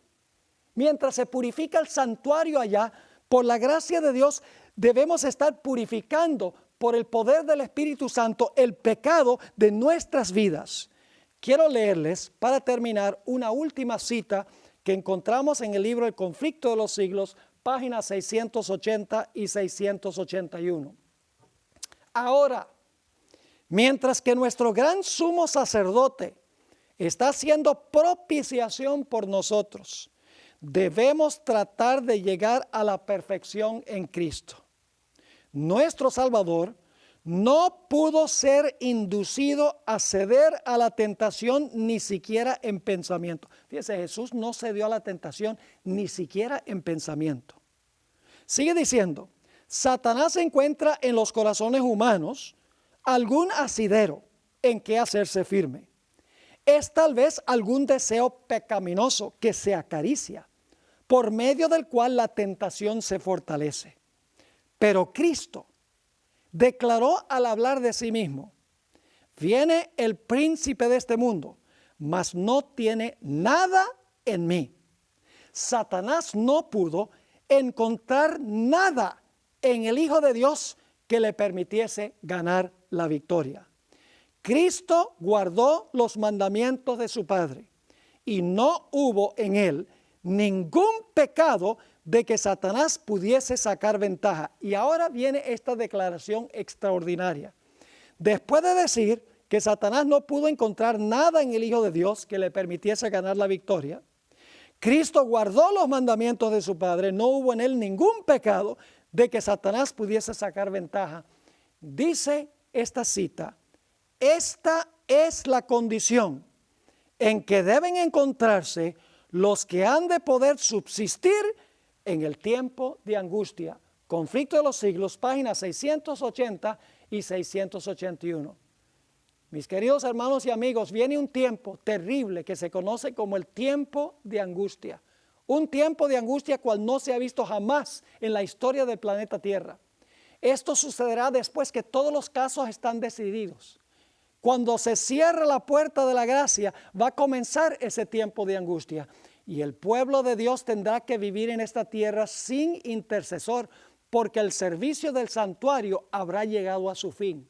Mientras se purifica el santuario allá, por la gracia de Dios, debemos estar purificando por el poder del Espíritu Santo el pecado de nuestras vidas. Quiero leerles, para terminar, una última cita que encontramos en el libro El Conflicto de los Siglos, páginas 680 y 681. Ahora, mientras que nuestro gran sumo sacerdote está haciendo propiciación por nosotros, debemos tratar de llegar a la perfección en Cristo. Nuestro Salvador no pudo ser inducido a ceder a la tentación ni siquiera en pensamiento. Fíjese, Jesús no cedió a la tentación ni siquiera en pensamiento. Sigue diciendo, Satanás encuentra en los corazones humanos algún asidero en que hacerse firme. Es tal vez algún deseo pecaminoso que se acaricia, por medio del cual la tentación se fortalece. Pero Cristo declaró al hablar de sí mismo, viene el príncipe de este mundo, mas no tiene nada en mí. Satanás no pudo encontrar nada en el Hijo de Dios que le permitiese ganar la victoria. Cristo guardó los mandamientos de su Padre y no hubo en él ningún pecado de que Satanás pudiese sacar ventaja. Y ahora viene esta declaración extraordinaria. Después de decir que Satanás no pudo encontrar nada en el Hijo de Dios que le permitiese ganar la victoria, Cristo guardó los mandamientos de su Padre, no hubo en él ningún pecado de que Satanás pudiese sacar ventaja. Dice esta cita, esta es la condición en que deben encontrarse los que han de poder subsistir en el tiempo de angustia. Conflicto de los siglos, páginas 680 y 681. Mis queridos hermanos y amigos, viene un tiempo terrible que se conoce como el tiempo de angustia. Un tiempo de angustia cual no se ha visto jamás en la historia del planeta Tierra. Esto sucederá después que todos los casos están decididos. Cuando se cierra la puerta de la gracia, va a comenzar ese tiempo de angustia. Y el pueblo de Dios tendrá que vivir en esta tierra sin intercesor, porque el servicio del santuario habrá llegado a su fin.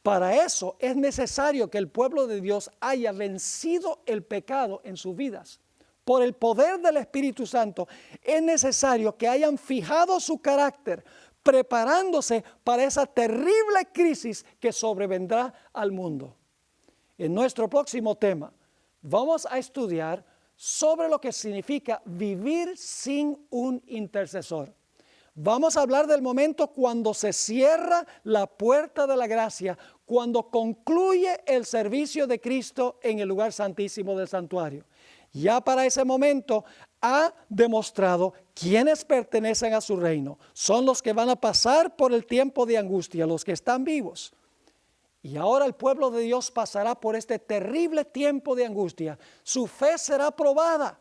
Para eso es necesario que el pueblo de Dios haya vencido el pecado en sus vidas. Por el poder del Espíritu Santo es necesario que hayan fijado su carácter, preparándose para esa terrible crisis que sobrevendrá al mundo. En nuestro próximo tema vamos a estudiar sobre lo que significa vivir sin un intercesor. Vamos a hablar del momento cuando se cierra la puerta de la gracia, cuando concluye el servicio de Cristo en el lugar santísimo del santuario. Ya para ese momento ha demostrado quiénes pertenecen a su reino. Son los que van a pasar por el tiempo de angustia, los que están vivos. Y ahora el pueblo de Dios pasará por este terrible tiempo de angustia. Su fe será probada.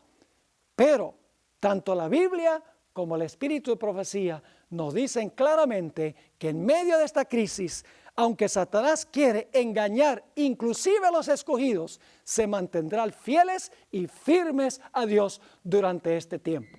Pero tanto la Biblia como el Espíritu de profecía nos dicen claramente que en medio de esta crisis, aunque Satanás quiere engañar inclusive a los escogidos, se mantendrán fieles y firmes a Dios durante este tiempo.